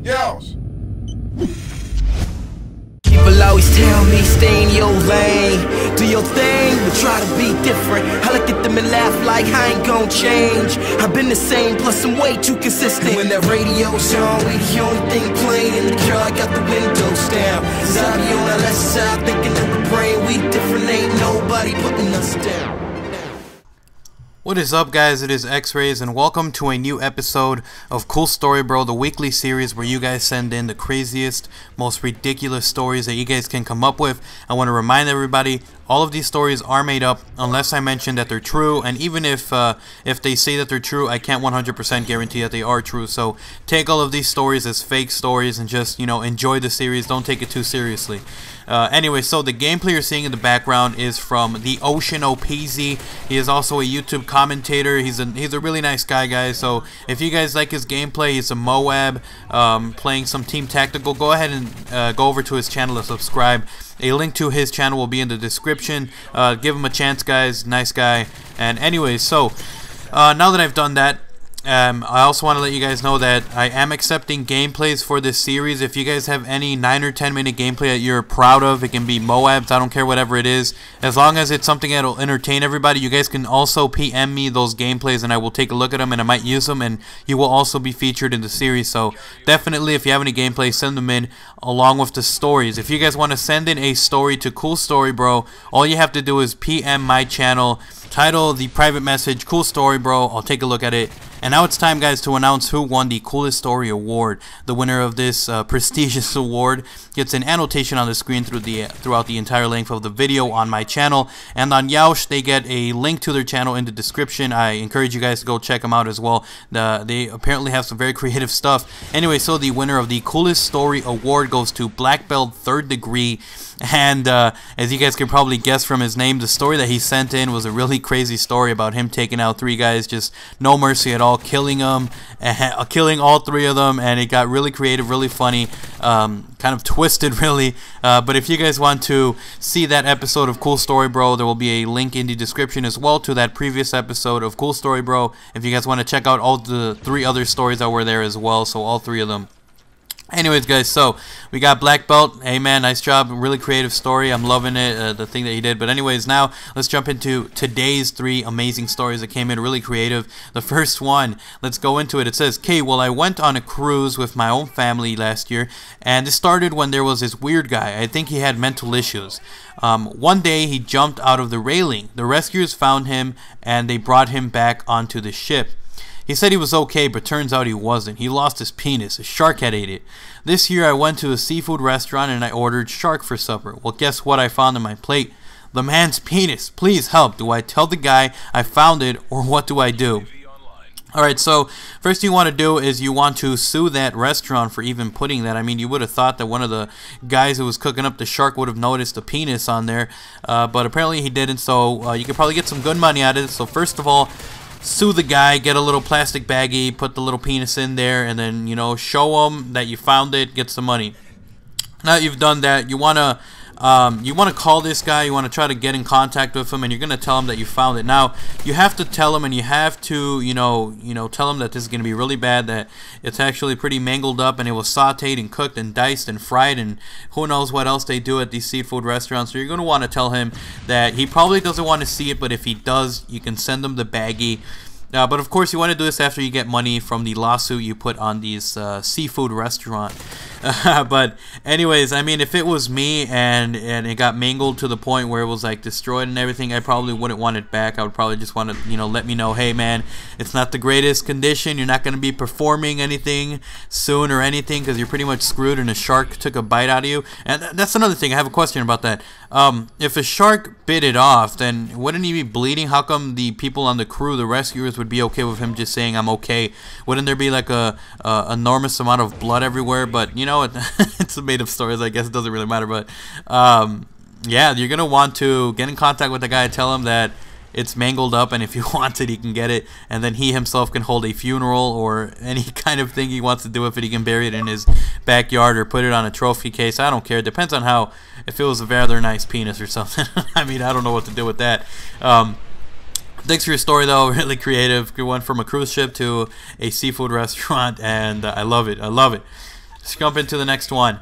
Yos! People always tell me stay in your lane, do your thing, but try to be different. I look at them and laugh like I ain't gon' change. I've been the same, plus I'm way too consistent. When that radio's on, we the only thing playing. In the car, I got the windows down. Cause I be on the left side thinking that the brain, we different, ain't nobody putting us down. What is up, guys? It is X-Rays, and welcome to a new episode of Cool Story Bro, the weekly series where you guys send in the craziest, most ridiculous stories that you guys can come up with. I want to remind everybody, all of these stories are made up unless I mention that they're true, and even if they say that they're true, I can't 100% guarantee that they are true. So take all of these stories as fake stories and just, you know, enjoy the series. Don't take it too seriously. Anyway, so the gameplay you're seeing in the background is from the Ocean OPZ. He is also a YouTube commentator. He's a really nice guy, guys. So if you guys like his gameplay, he's a Moab playing some Team Tactical. Go ahead and go over to his channel and subscribe. A link to his channel will be in the description. Give him a chance, guys. Nice guy. And anyways, so now that I've done that, I also want to let you guys know that I am accepting gameplays for this series. If you guys have any 9 or 10 minute gameplay that you're proud of, it can be Moabs, I don't care, whatever it is. As long as it's something that will entertain everybody, you guys can also PM me those gameplays and I will take a look at them and I might use them, and you will also be featured in the series. So definitely, if you have any gameplays, send them in along with the stories. If you guys want to send in a story to Cool Story Bro, all you have to do is PM my channel, title the private message Cool Story Bro, I'll take a look at it. And now it's time, guys, to announce who won the Coolest Story Award. The winner of this prestigious award gets an annotation on the screen throughout the entire length of the video on my channel. And on Yoush, they get a link to their channel in the description. I encourage you guys to go check them out as well. They apparently have some very creative stuff. Anyway, so the winner of the Coolest Story Award goes to Black Belt 3rd Degree. And as you guys can probably guess from his name, the story that he sent in was a really crazy story about him taking out 3 guys, just no mercy at all, killing them, killing all 3 of them, and it got really creative, really funny, kind of twisted, really. But if you guys want to see that episode of Cool Story Bro, there will be a link in the description as well to that previous episode of Cool Story Bro. If you guys want to check out all the 3 other stories that were there as well, so all 3 of them. Anyways, guys, so we got Black Belt. Hey, man, nice job. Really creative story. I'm loving it, the thing that he did. But anyways, now let's jump into today's 3 amazing stories that came in really creative. The first one, let's go into it. It says, "Okay, well, I went on a cruise with my own family last year, and it started when there was this weird guy. I think he had mental issues. One day, he jumped out of the railing. The rescuers found him, and they brought him back onto the ship. He said he was okay, but turns out he wasn't. He lost his penis. A shark had ate it. This year I went to a seafood restaurant and I ordered shark for supper. Well, guess what I found on my plate? The man's penis. Please help. Do I tell the guy I found it, or what do I do?" Alright, so first thing you want to do is you want to sue that restaurant for even putting that. I mean, you would have thought that one of the guys who was cooking up the shark would have noticed the penis on there, but apparently he didn't, so you could probably get some good money out of it. So first of all, sue the guy, get a little plastic baggie, put the little penis in there, and then, you know, show him that you found it, get some money. Now that you've done that, you want to call this guy, you want to try to get in contact with him, and you're going to tell him that you found it. Now, you have to tell him, and you have to, you know, tell him that this is going to be really bad, that it's actually pretty mangled up, and it was sauteed and cooked and diced and fried, and who knows what else they do at these seafood restaurants. So you're going to want to tell him that he probably doesn't want to see it, but if he does, you can send him the baggie. But of course, you want to do this after you get money from the lawsuit you put on these seafood restaurant. But anyways, I mean, if it was me and it got mangled to the point where it was like destroyed and everything, I probably wouldn't want it back. I would probably just want to, you know, let me know, hey man, it's not the greatest condition. You're not going to be performing anything soon or anything because you're pretty much screwed and a shark took a bite out of you. And that's another thing. I have a question about that. If a shark bit it off, then wouldn't he be bleeding? How come the people on the crew, the rescuers, would be okay with him just saying I'm okay? Wouldn't there be like a enormous amount of blood everywhere? But you know, it's a made-up story, I guess it doesn't really matter. But yeah, you're gonna want to get in contact with the guy, tell him that it's mangled up, and if he wants it, he can get it, and then he himself can hold a funeral or any kind of thing he wants to do with it. He can bury it in his backyard or put it on a trophy case. I don't care. It depends on how, if it was a rather nice penis or something. I mean, I don't know what to do with that. Thanks for your story, though. Really creative. We went from a cruise ship to a seafood restaurant, and I love it. I love it. Let's jump into the next one.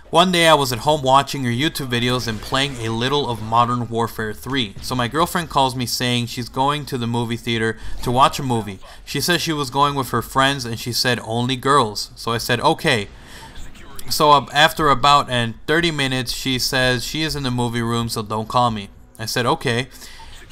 One day I was at home watching your YouTube videos and playing a little of Modern Warfare 3. So my girlfriend calls me saying she's going to the movie theater to watch a movie. She says she was going with her friends and she said only girls. So I said okay. So after about 30 minutes she says she is in the movie room, so don't call me. I said okay.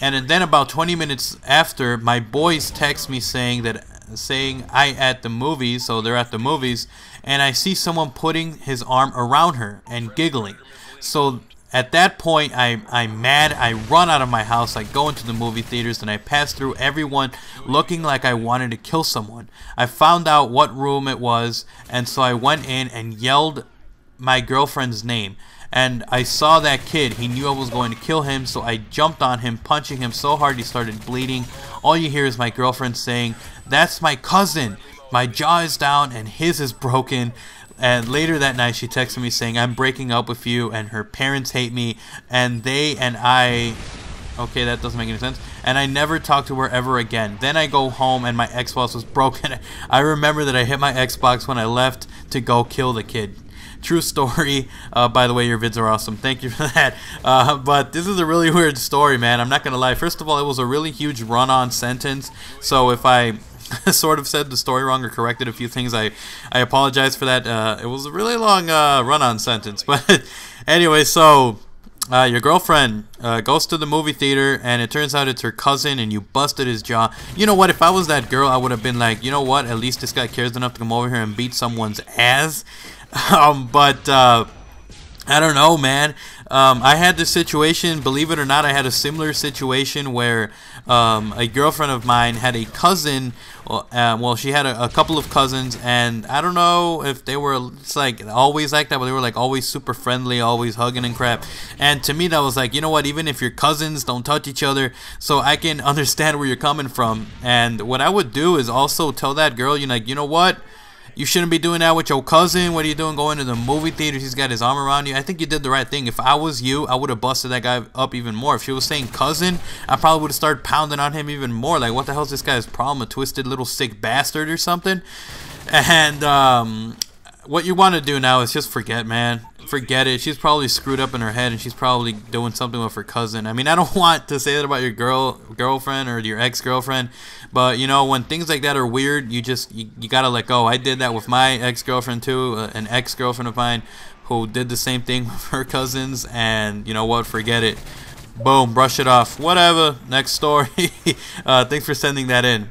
And then about 20 minutes after, my boys text me saying I at the movies, so they're at the movies, and I see someone putting his arm around her and giggling. So at that point, I'm mad. I run out of my house. I go into the movie theaters and I pass through everyone looking like I wanted to kill someone. I found out what room it was, and so I went in and yelled my girlfriend's name. And I saw that kid. He knew I was going to kill him, so I jumped on him, punching him so hard he started bleeding. All you hear is my girlfriend saying, "That's my cousin. My jaw is down and his is broken." And later that night she texted me saying, "I'm breaking up with you and her parents hate me and they and I..." Okay, that doesn't make any sense. "And I never talked to her ever again. Then I go home and my Xbox was broken." I remember that I hit my Xbox when I left to go kill the kid. True story. By the way, your vids are awesome. Thank you for that. But this is a really weird story, man. I'm not going to lie. First of all, it was a really huge run-on sentence. So if I sort of said the story wrong or corrected a few things, I apologize for that. It was a really long run-on sentence. But anyway, so your girlfriend goes to the movie theater and it turns out it's her cousin and you busted his jaw. You know what? If I was that girl, I would have been like, you know what? At least this guy cares enough to come over here and beat someone's ass. But I don't know, man. I had this situation, believe it or not, I had a similar situation where a girlfriend of mine had a cousin. Well, she had a couple of cousins, and I don't know if they were always like that, but they were like always super friendly, always hugging and crap. And to me, that was like, you know what? Even if you're cousins, don't touch each other. So I can understand where you're coming from. And what I would do is also tell that girl, you know what? You shouldn't be doing that with your cousin. What are you doing going to the movie theater? He's got his arm around you. I think you did the right thing. If I was you, I would have busted that guy up even more. If she was saying cousin, I probably would have started pounding on him even more. Like, what the hell's this guy's problem? A twisted little sick bastard or something? And what you want to do now is just forget, man. Forget it. She's probably screwed up in her head and she's probably doing something with her cousin. I mean, I don't want to say that about your girlfriend or your ex-girlfriend, but you know, when things like that are weird, you gotta let go. I did that with my ex-girlfriend too, an ex-girlfriend of mine who did the same thing with her cousins, and you know what? Forget it. Boom, brush it off. Whatever. Next story. Thanks for sending that in.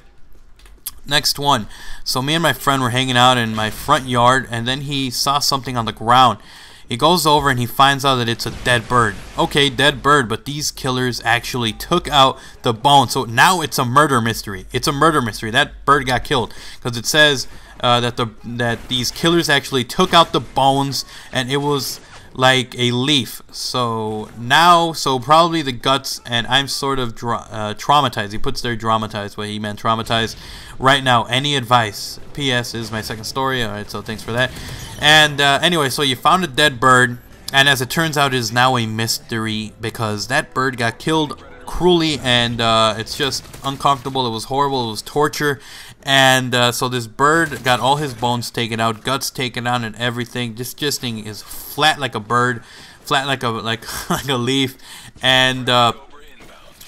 Next one. So me and my friend were hanging out in my front yard, and then he saw something on the ground. He goes over and he finds out that it's a dead bird. Okay, dead bird, but these killers actually took out the bone. So now it's a murder mystery. It's a murder mystery. That bird got killed because it says that these killers actually took out the bones, and it was like a leaf. So probably the guts, and I'm sort of traumatized. He puts there dramatized, but he meant traumatized. Right now, any advice? P.S. is my second story. Alright, so thanks for that. And anyway, so you found a dead bird, and as it turns out, it is now a mystery because that bird got killed cruelly, and it's just uncomfortable. It was horrible. It was torture. And so this bird got all his bones taken out, guts taken out, and everything. This thing is flat like a bird, flat like a leaf. And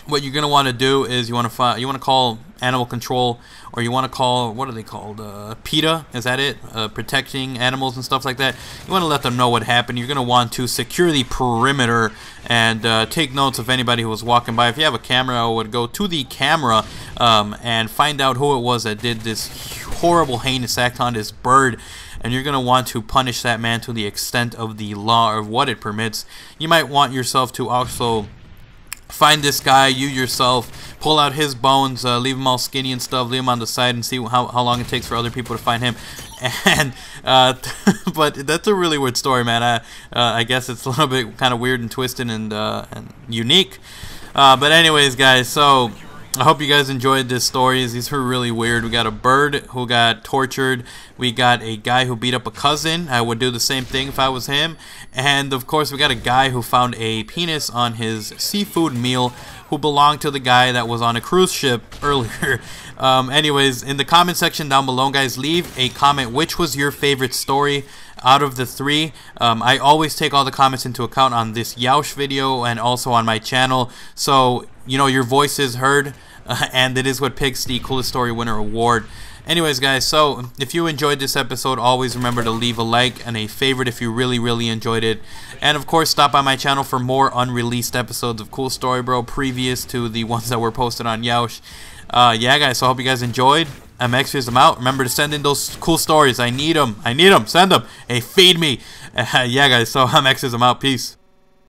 what you're gonna want to do is you want to call animal control, or you want to call, what are they called? PETA, is that it? Protecting animals and stuff like that. You want to let them know what happened. You're gonna want to secure the perimeter and take notes of anybody who was walking by. If you have a camera, I would go to the camera and find out who it was that did this horrible, heinous act on this bird. And you're going to want to punish that man to the extent of the law or what it permits. You might want yourself to also find this guy, you yourself, pull out his bones, leave him all skinny and stuff, leave him on the side, and see how long it takes for other people to find him. And but that's a really weird story, man. I guess it's a little bit kind of weird and twisted and unique. But anyways, guys, so I hope you guys enjoyed these stories. These were really weird. We got a bird who got tortured. We got a guy who beat up a cousin. I would do the same thing if I was him. And of course, we got a guy who found a penis on his seafood meal who belonged to the guy that was on a cruise ship earlier. Anyways, in the comment section down below, guys, leave a comment. Which was your favorite story out of the three? I always take all the comments into account on this Yaush video and also on my channel. So, you know, your voice is heard, and it is what picks the coolest story winner award. Anyways, guys, so if you enjoyed this episode, always remember to leave a like and a favorite if you really enjoyed it. And of course, stop by my channel for more unreleased episodes of Cool Story Bro previous to the ones that were posted on Yaush. Yeah, guys, so I hope you guys enjoyed. I'm X-Rays them out. Remember to send in those cool stories. I need them. Send them. Hey, feed me. Yeah, guys, so I'm X-Rays them out. Peace.